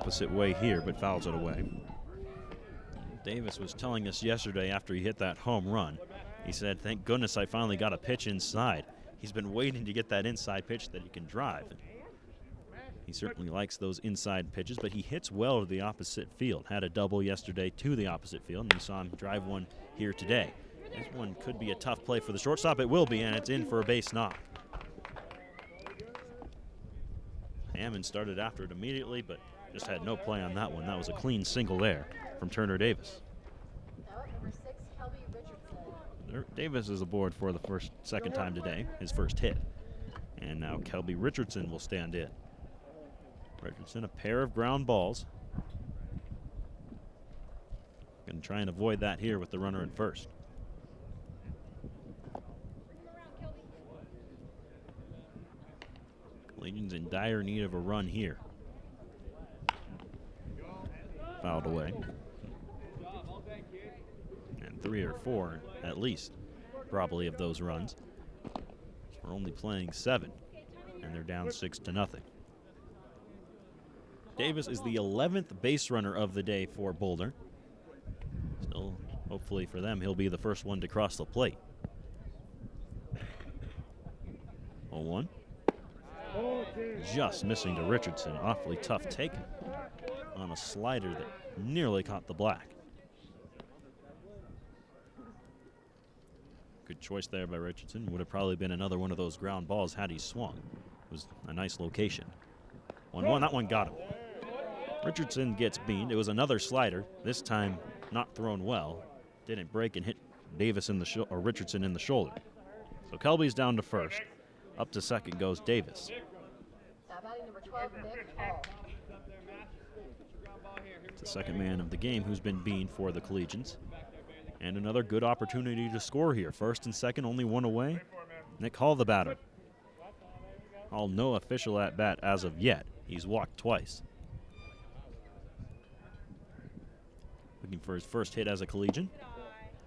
opposite way here, but fouls it away. Davis was telling us yesterday after he hit that home run, he said, thank goodness I finally got a pitch inside. He's been waiting to get that inside pitch that he can drive. He certainly likes those inside pitches, but he hits well to the opposite field. Had a double yesterday to the opposite field, and we saw him drive one here today. This one could be a tough play for the shortstop. It will be, and it's in for a base knock. Hammond started after it immediately, but just had no play on that one. That was a clean single there from Turner Davis. Davis is aboard for the second time today, his first hit. And now Kelby Richardson will stand in. Richardson, a pair of ground balls. Going to try and avoid that here with the runner at first. Collegians in dire need of a run here. Fouled away. And 3 or 4 at least, probably, of those runs. We're only playing 7, and they're down 6-0. Davis is the 11th base runner of the day for Boulder. Still, hopefully for them, he'll be the first one to cross the plate. 0-1. Just missing to Richardson. Awfully tough take on a slider that nearly caught the black. Good choice there by Richardson. Would have probably been another one of those ground balls had he swung. It was a nice location. 1-1, that one got him. Richardson gets beamed. It was another slider, this time not thrown well. Didn't break and hit Davis in the or Richardson in the shoulder. So Kelby's down to first. Up to second goes Davis. It's the second man of the game who's been beamed for the Collegians. And another good opportunity to score here. First and second, only one away. Nick Hall, the batter. Hall, no official at bat as of yet. He's walked twice. Looking for his first hit as a Collegian.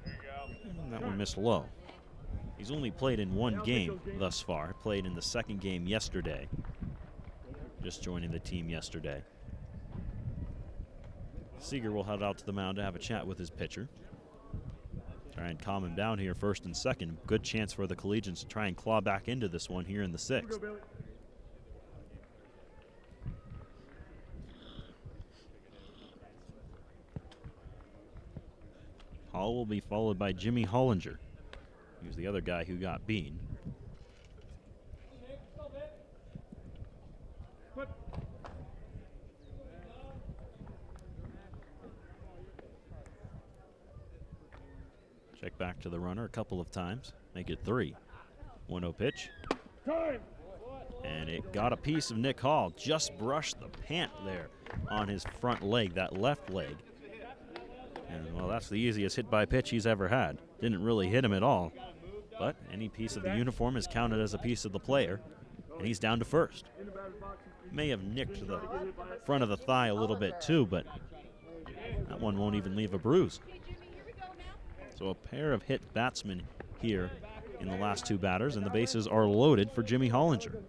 And that one missed low. He's only played in one game thus far. Played in the second game yesterday. Just joining the team yesterday. Seeger will head out to the mound to have a chat with his pitcher. Try and calm him down here, first and second. Good chance for the Collegians to try and claw back into this one here in the 6th. Hall will be followed by Jimmy Hollinger. He was the other guy who got beaten. Check back to the runner a couple of times. Make it 3. 1-0 pitch. And it got a piece of Nick Hall. Just brushed the pant there on his front leg, that left leg. And, well, that's the easiest hit by pitch he's ever had. Didn't really hit him at all. But any piece of the uniform is counted as a piece of the player. And he's down to first. May have nicked the front of the thigh a little bit too, but that one won't even leave a bruise. So a pair of hit batsmen here in the last 2 batters, and the bases are loaded for Jimmy Hollinger.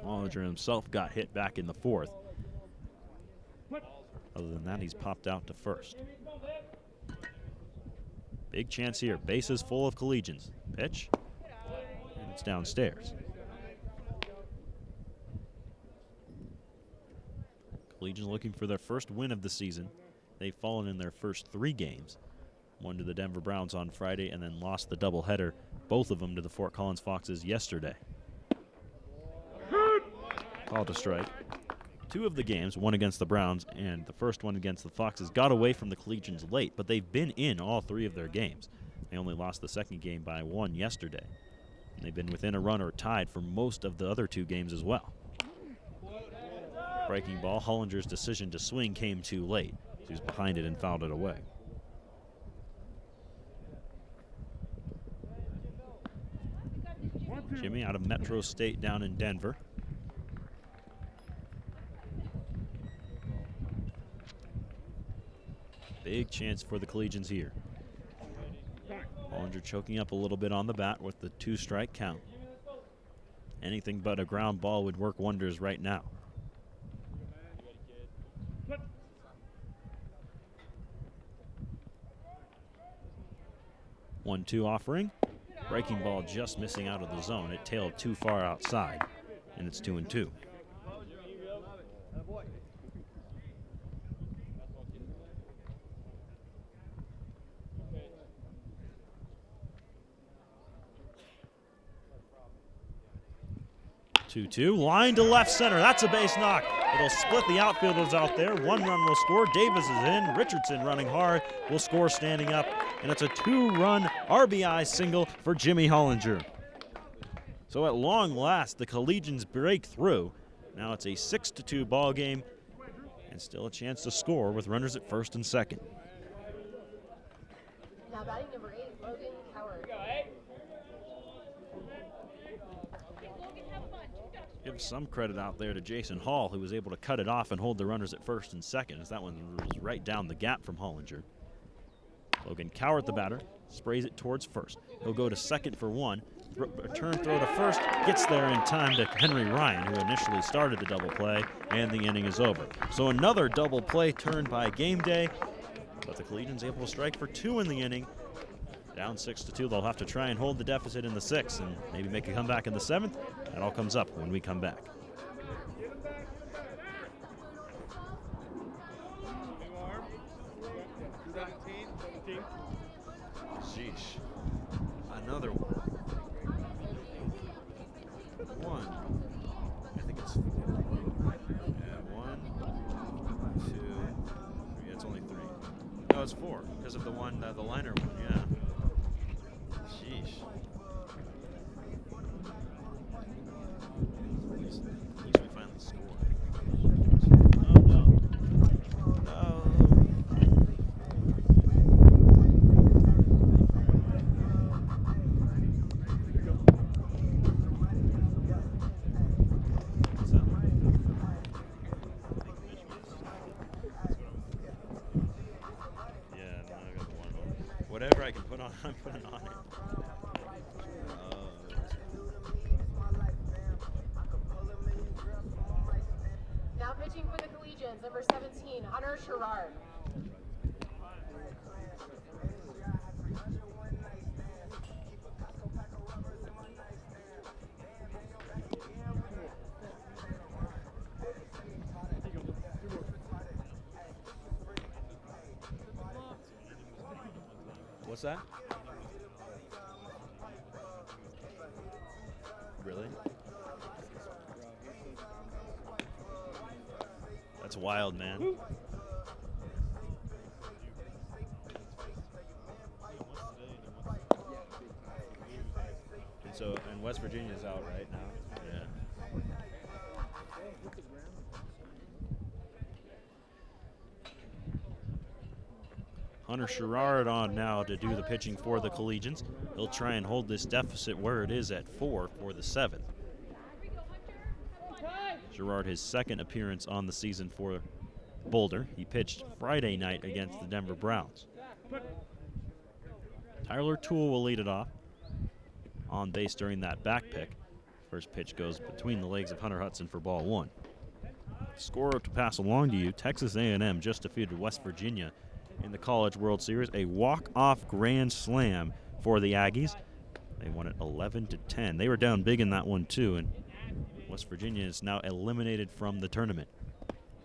Hollinger himself got hit back in the 4th. Other than that, he's popped out to first. Big chance here. Bases full of Collegians. Pitch. And it's downstairs. Collegians looking for their first win of the season. They've fallen in their first 3 games. One to the Denver Browns on Friday and then lost the doubleheader, both of them to the Fort Collins Foxes yesterday. Call to strike. 2 of the games, one against the Browns and the first one against the Foxes, got away from the Collegians late, but they've been in all 3 of their games. They only lost the second game by 1 yesterday. And they've been within a run or tied for most of the other 2 games as well. Breaking ball, Hollinger's decision to swing came too late. So he's behind it and fouled it away. Jimmy out of Metro State down in Denver. Big chance for the Collegians here. Hollinger choking up a little bit on the bat with the 2-strike count. Anything but a ground ball would work wonders right now. 1-2 offering. Breaking ball just missing out of the zone. It tailed too far outside, and it's 2-2. 2-2, line to left center. That's a base knock. It'll split the outfielders out there. 1 run will score. Davis is in. Richardson running hard will score standing up. And it's a 2-run RBI single for Jimmy Hollinger. So at long last, the Collegians break through. Now it's a 6-2 ball game and still a chance to score with runners at first and second. Now batting number 8, Logan Coward. Give some credit out there to Jason Hall, who was able to cut it off and hold the runners at first and second, as that one was right down the gap from Hollinger. Logan Cowart, the batter, sprays it towards first. He'll go to second for 1. Return throw to first, gets there in time to Henry Ryan, who initially started the double play, and the inning is over. So another double play turned by Gameday, but the Collegians able to strike for 2 in the inning. Down 6-2, they'll have to try and hold the deficit in the 6th and maybe make a comeback in the 7th. That all comes up when we come back. Sheesh. Another one. I think it's 4. Yeah, 1, 2, 3. It's only 3. No, it's 4 because of the one, the liner one. Yeah. Sheesh. At least we finally scored. Oh no. No. What's that? Yeah, no, I got the one on. Whatever I can put on, I'm putting on it. Now pitching for the Collegians, number 17, Hunter Sherrard. What's that? Really? That's wild, man. And West Virginia's out right now. Yeah. Hunter Sherrard on now to do the pitching for the Collegians. He'll try and hold this deficit where it is at 4 for the 7th. Sherrard, his second appearance on the season for Boulder. He pitched Friday night against the Denver Browns. Tyler Toole will lead it off on base during that back pick. First pitch goes between the legs of Hunter Hudson for ball 1. Score to pass along to you, Texas A&M just defeated West Virginia in the College World Series. A walk-off grand slam for the Aggies. They won it 11-10. They were down big in that one too, and West Virginia is now eliminated from the tournament.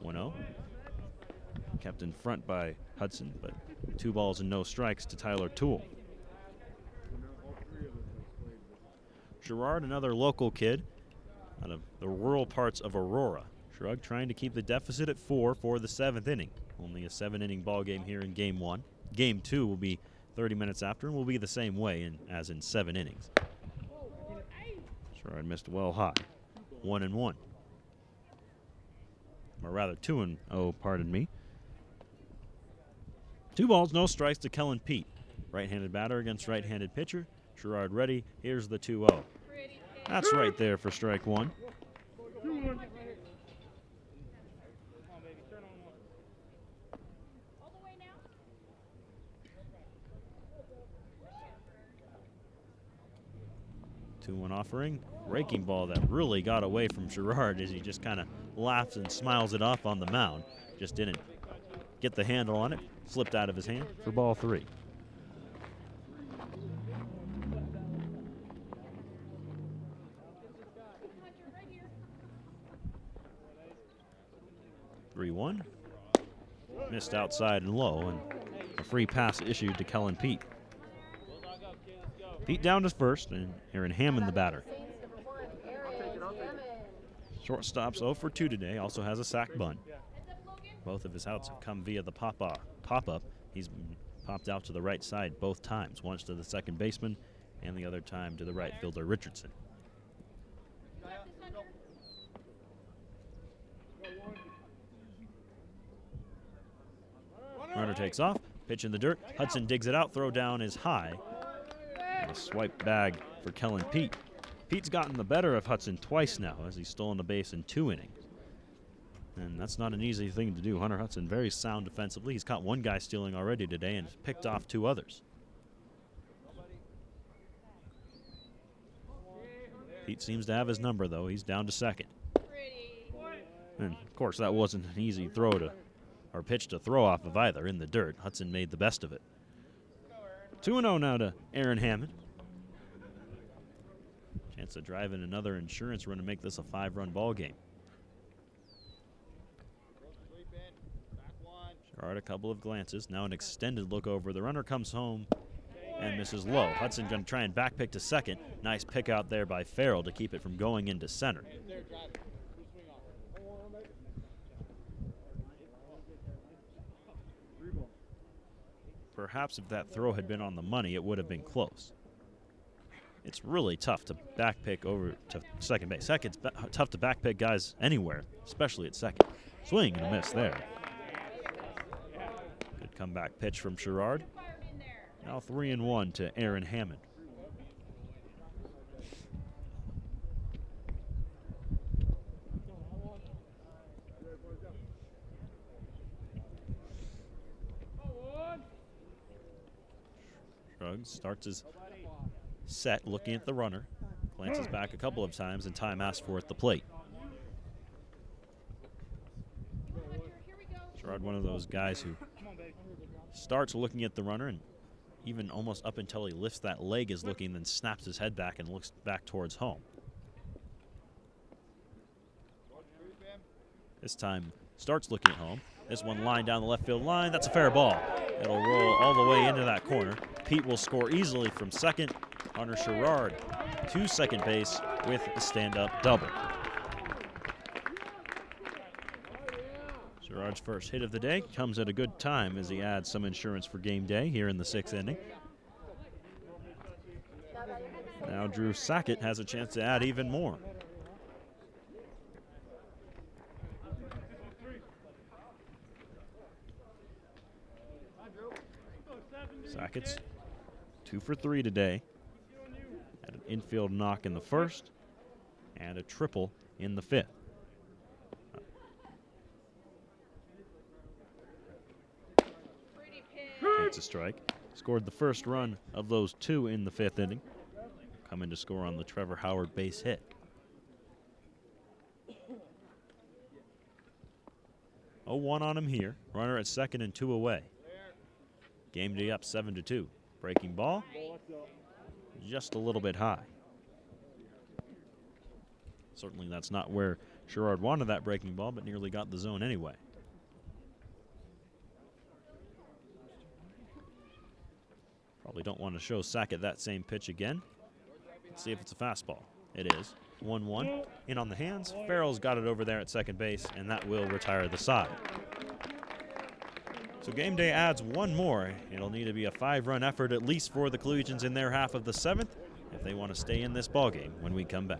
1-0. Kept in front by Hudson, but 2 balls and no strikes to Tyler Toole. Sherrard, another local kid out of the rural parts of Aurora. Shrug trying to keep the deficit at 4 for the 7th inning. Only a 7-inning ball game here in Game 1. Game 2 will be 30 minutes after and will be the same way as in 7 innings. Sherrard missed well high. 1-1. Or rather 2-0, pardon me. 2 balls, no strikes to Kellen Pete. Right-handed batter against right-handed pitcher. Sherrard ready. Here's the 2-0. That's right there for strike 1. Two-one offering. Breaking ball that really got away from Sherrard as he just kind of laughs and smiles it off on the mound. Just didn't get the handle on it. Slipped out of his hand for ball 3. 3-1. Missed outside and low, and a free pass issued to Kellen Pete. Pete down to first, and Aaron Hammond the batter. Shortstop's 0 for 2 today, also has a sac bunt. Both of his outs have come via the pop-up. He's popped out to the right side both times, once to the second baseman and the other time to the right fielder Richardson. Runner takes off, pitch in the dirt. Hudson digs it out, throw down is high. And a swipe bag for Kellen Pete. Pete's gotten the better of Hudson twice now as he's stolen the base in 2 innings. And that's not an easy thing to do. Hunter Hudson very sound defensively. He's caught one guy stealing already today and picked off 2 others. Pete seems to have his number, though. He's down to second. And, of course, that wasn't an easy throw to, or pitch to throw off of either in the dirt. Hudson made the best of it. 2-0 now to Aaron Hammond. Chance to drive in another insurance run to make this a 5-run ball game. Gerard, a couple of glances. Now an extended look over. The runner comes home and misses low. Hudson going to try and back pick to second. Nice pick out there by Farrell to keep it from going into center. Perhaps if that throw had been on the money, it would have been close. It's really tough to back pick over to second base. Heck, it's tough to back pick guys anywhere, especially at second. Swing and a miss there. Good comeback pitch from Gerard. Now 3-1 to Aaron Hammond. Shrugs, starts his set, looking at the runner. Glances back a couple of times, and time asked for at the plate. Gerard, one of those guys who starts looking at the runner, and even almost up until he lifts that leg is looking, then snaps his head back and looks back towards home. This time starts looking at home. This one line down the left field line. That's a fair ball. It'll roll all the way into that corner. Pete will score easily from second. Hunter Gerard to second base with a stand-up double. Gerard's first hit of the day comes at a good time as he adds some insurance for game day here in the 6th inning. Now Drew Sackett has a chance to add even more. Sackett's 2 for 3 today. Had an infield knock in the first and a triple in the 5th. Takes a strike. Scored the first run of those 2 in the 5th inning. Coming to score on the Trevor Howard base hit. Oh, 1 on him here. Runner at second and 2 away. Gameday up 7-2. Breaking ball, just a little bit high. Certainly that's not where Gerard wanted that breaking ball, but nearly got the zone anyway. Probably don't want to show Sackett that same pitch again. Let's see if it's a fastball. It is. 1-1. In on the hands. Farrell's got it over there at second base, and that will retire the side. So Gameday adds 1 more. It'll need to be a 5-run effort at least for the Collegians in their half of the 7th if they want to stay in this ballgame when we come back.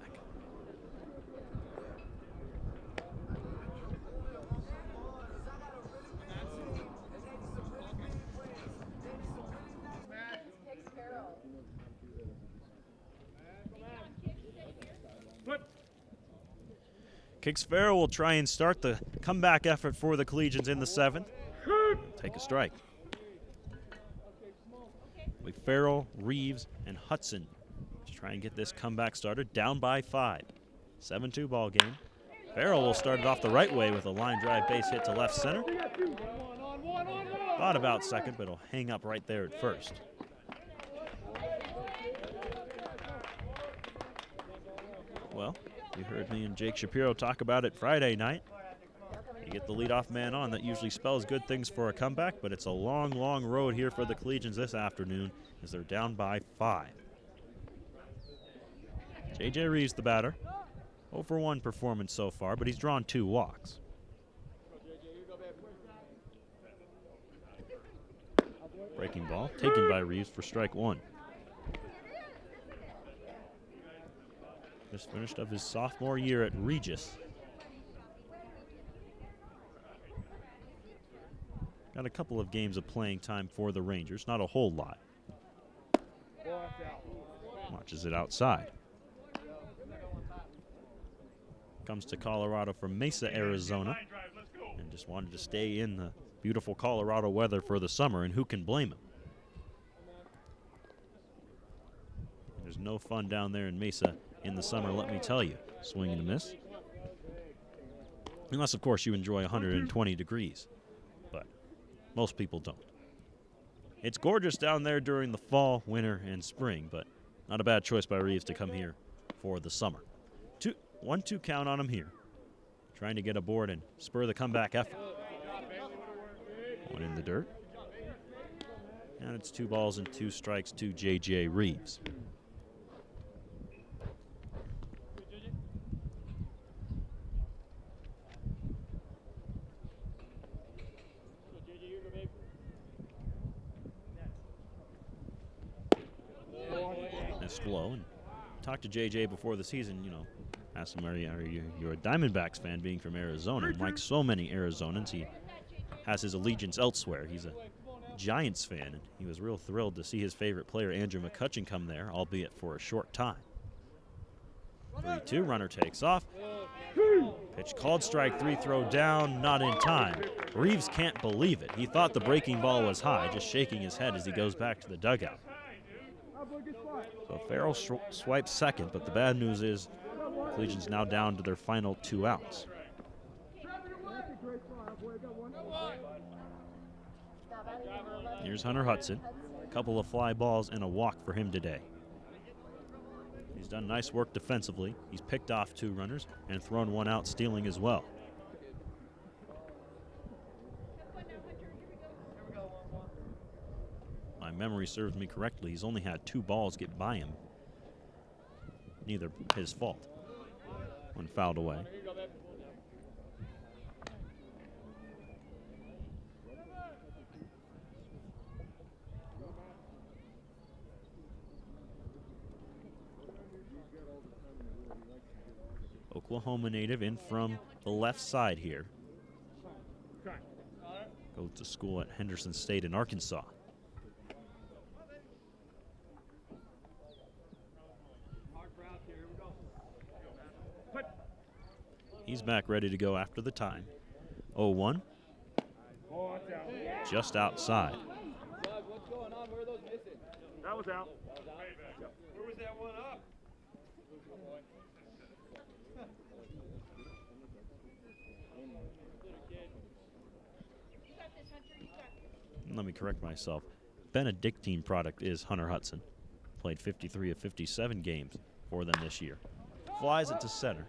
Kicks Farrell will try and start the comeback effort for the Collegians in the 7th. Take a strike. With Farrell, Reeves, and Hudson to try and get this comeback started. Down by 5. 7-2 ball game. Farrell will start it off the right way with a line drive base hit to left center. Thought about second, but it'll hang up right there at first. Well, you heard me and Jake Shapiro talk about it Friday night. You get the leadoff man on. That usually spells good things for a comeback, but it's a long, long road here for the Collegians this afternoon as they're down by 5. J.J. Reeves, the batter. 0 for 1 performance so far, but he's drawn 2 walks. Breaking ball taken by Reeves for strike 1. Just finished up his sophomore year at Regis. Got a couple of games of playing time for the Rangers, not a whole lot. Watches it outside. Comes to Colorado from Mesa, Arizona, and just wanted to stay in the beautiful Colorado weather for the summer, and who can blame him? There's no fun down there in Mesa in the summer, let me tell you. Swing and a miss. Unless, of course, you enjoy 120 degrees, but most people don't. It's gorgeous down there during the fall, winter, and spring, but not a bad choice by Reeves to come here for the summer. 1-2 count on him here. Trying to get aboard and spur the comeback effort. One in the dirt. And it's 2 balls and 2 strikes to J.J. Reeves. Missed low, and talked to J.J. before the season, asked him, are you a Diamondbacks fan being from Arizona? And like so many Arizonans, he has his allegiance elsewhere. He's a Giants fan, and he was real thrilled to see his favorite player, Andrew McCutchen, come there, albeit for a short time. 3-2, runner takes off. Pitch called strike 3, throw down, not in time. Reeves can't believe it. He thought the breaking ball was high, just shaking his head as he goes back to the dugout. So Farrell swipes second, but the bad news is Collegians now down to their final 2 outs. Here's Hunter Hudson. A couple of fly balls and a walk for him today. He's done nice work defensively. He's picked off 2 runners and thrown 1 out, stealing as well. My memory serves me correctly. He's only had 2 balls get by him. Neither his fault. One fouled away. Oklahoma native in from the left side here. Goes to school at Henderson State in Arkansas. He's back ready to go after the time. 0-1. Just outside. That was out. Where was that one up? Let me correct myself. Benedictine product is Hunter Hudson. Played 53 of 57 games for them this year. Flies it to center.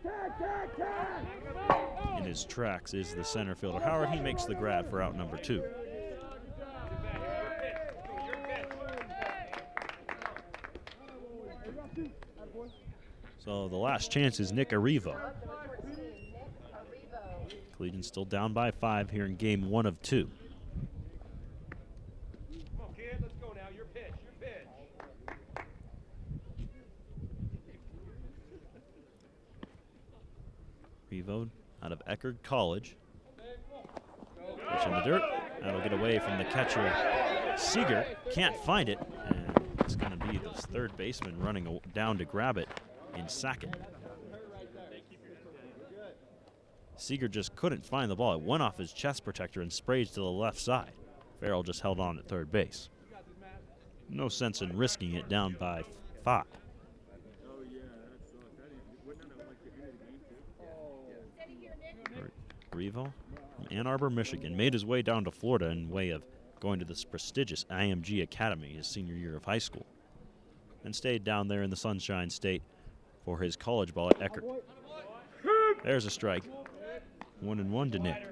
In his tracks is the center fielder Howard. He makes the grab for out number 2. So the last chance is Nick Arrivo. Collegians still down by 5 here in game 1 of 2. Revo out of Eckerd College. Pitch in the dirt. That'll get away from the catcher. Seeger can't find it, and it's going to be the third baseman running down to grab it in second. Seeger just couldn't find the ball. It went off his chest protector and sprayed to the left side. Farrell just held on at third base. No sense in risking it down by 5. Revo from Ann Arbor, Michigan, made his way down to Florida in way of going to this prestigious IMG Academy his senior year of high school, and stayed down there in the Sunshine State for his college ball at Eckerd. There's a strike. 1-1 to Nick.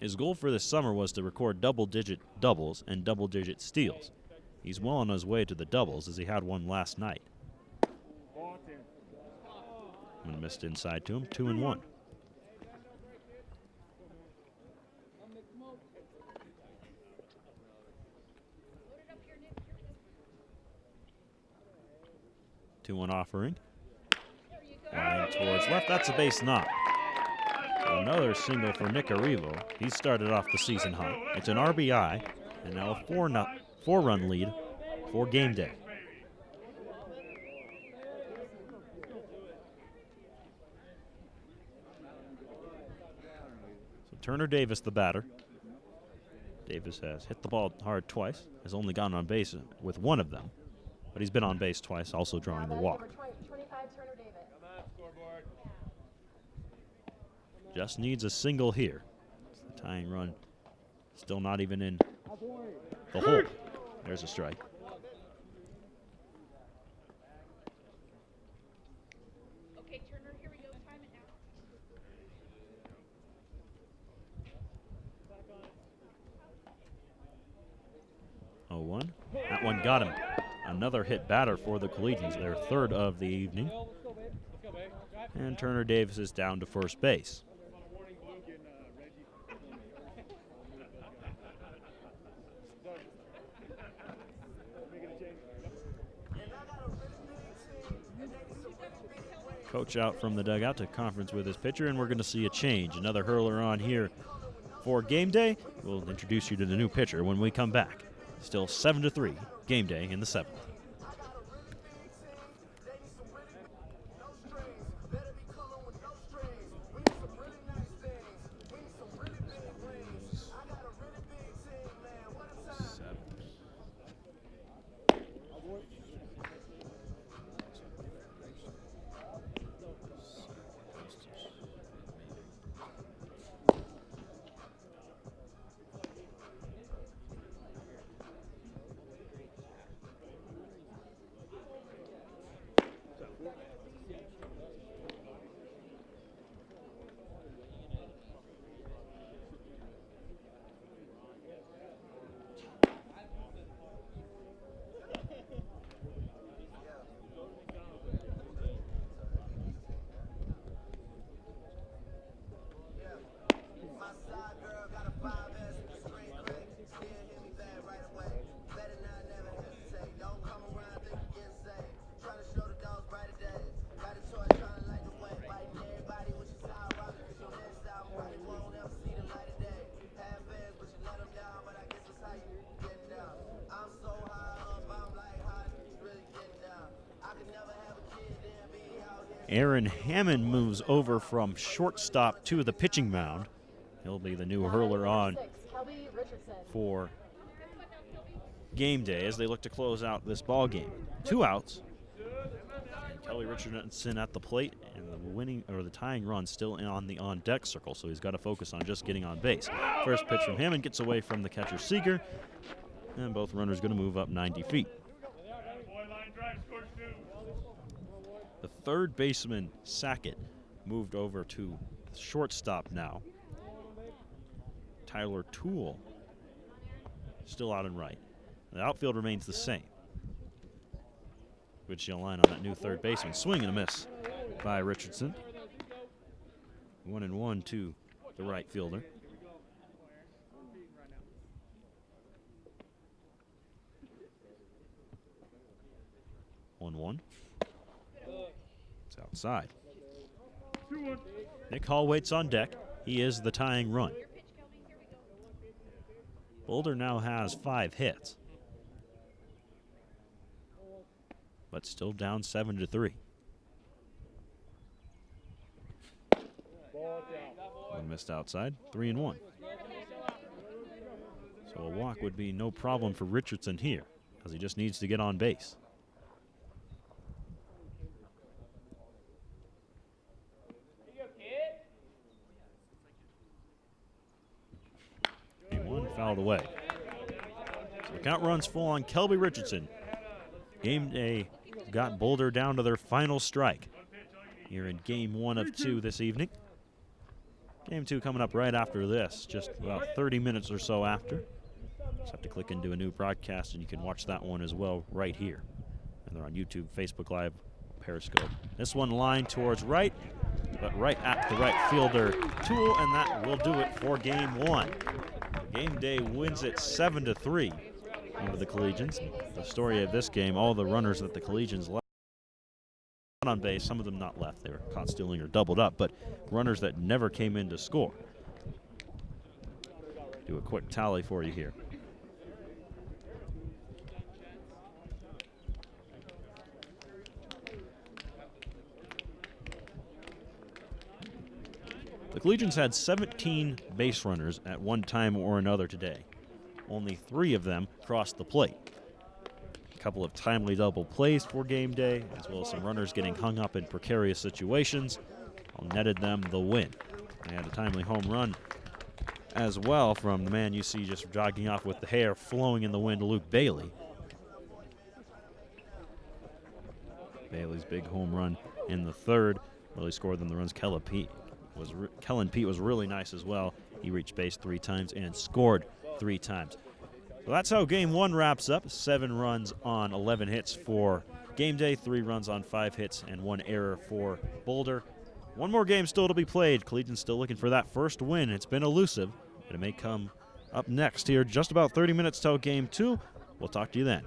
His goal for this summer was to record double-digit doubles and double-digit steals. He's well on his way to the doubles as he had one last night. And missed inside to him, 2-1. Two-one offering. Line towards left. That's a base knock. Another single for Nick Arrivo. He started off the season hot. It's an RBI, and now a four-run lead for Gameday. So Turner Davis, the batter. Davis has hit the ball hard twice, has only gone on base with one of them, but he's been on base twice, also drawing the walk. Just needs a single here. The tying run still not even in the hole. There's a strike. Okay, Turner, here we go. Time it now. 0-1. That one got him. Another hit batter for the Collegians, their third of the evening. And Turner Davis is down to first base. Coach out from the dugout to conference with his pitcher, and we're going to see a change. Another hurler on here for Gameday. We'll introduce you to the new pitcher when we come back. Still 7-3, Gameday in the seventh. Aaron Hammond moves over from shortstop to the pitching mound. He'll be the new hurler on for Gameday as they look to close out this ball game. 2 outs. And Kelly Richardson at the plate, and the tying run still on the on-deck circle, so he's got to focus on just getting on base. First pitch from Hammond gets away from the catcher Seeger, and both runners going to move up 90 feet. The third baseman, Sackett, moved over to shortstop now. Tyler Toole still out and right. The outfield remains the same. Good shield line on that new third baseman. Swing and a miss by Richardson. 1-1 to the right fielder. It's outside. Nick Hall waits on deck. He is the tying run. Boulder now has 5 hits, but still down 7-3. One missed outside, 3-1. So a walk would be no problem for Richardson here, because he just needs to get on base. Fouled away. So the count runs full on Kelby Richardson. Gameday got Boulder down to their final strike here in game 1 of 2 this evening. Game 2 coming up right after this, just about 30 minutes or so after. Just have to click into a new broadcast, and you can watch that one as well right here. And they're on YouTube, Facebook Live, Periscope. This one lined towards right, but right at the right fielder Tool, and that will do it for Game 1. Gameday wins it 7-3 over the Collegians. The story of this game, all the runners that the Collegians left on base, some of them not left, they were caught stealing or doubled up, but runners that never came in to score. Do a quick tally for you here. The Collegians had 17 base runners at one time or another today. Only 3 of them crossed the plate. A couple of timely double plays for Gameday, as well as some runners getting hung up in precarious situations, all netted them the win. They had a timely home run as well from the man you see just jogging off with the hair flowing in the wind, Luke Bailey. Bailey's big home run in the 3rd really scored them the runs. Kellen Pete was really nice as well. He reached base 3 times and scored 3 times. So that's how Game 1 wraps up. 7 runs on 11 hits for Gameday, 3 runs on 5 hits, and 1 error for Boulder. One more game still to be played. Collegians still looking for that first win. It's been elusive, but it may come up next here. Just about 30 minutes till Game 2. We'll talk to you then.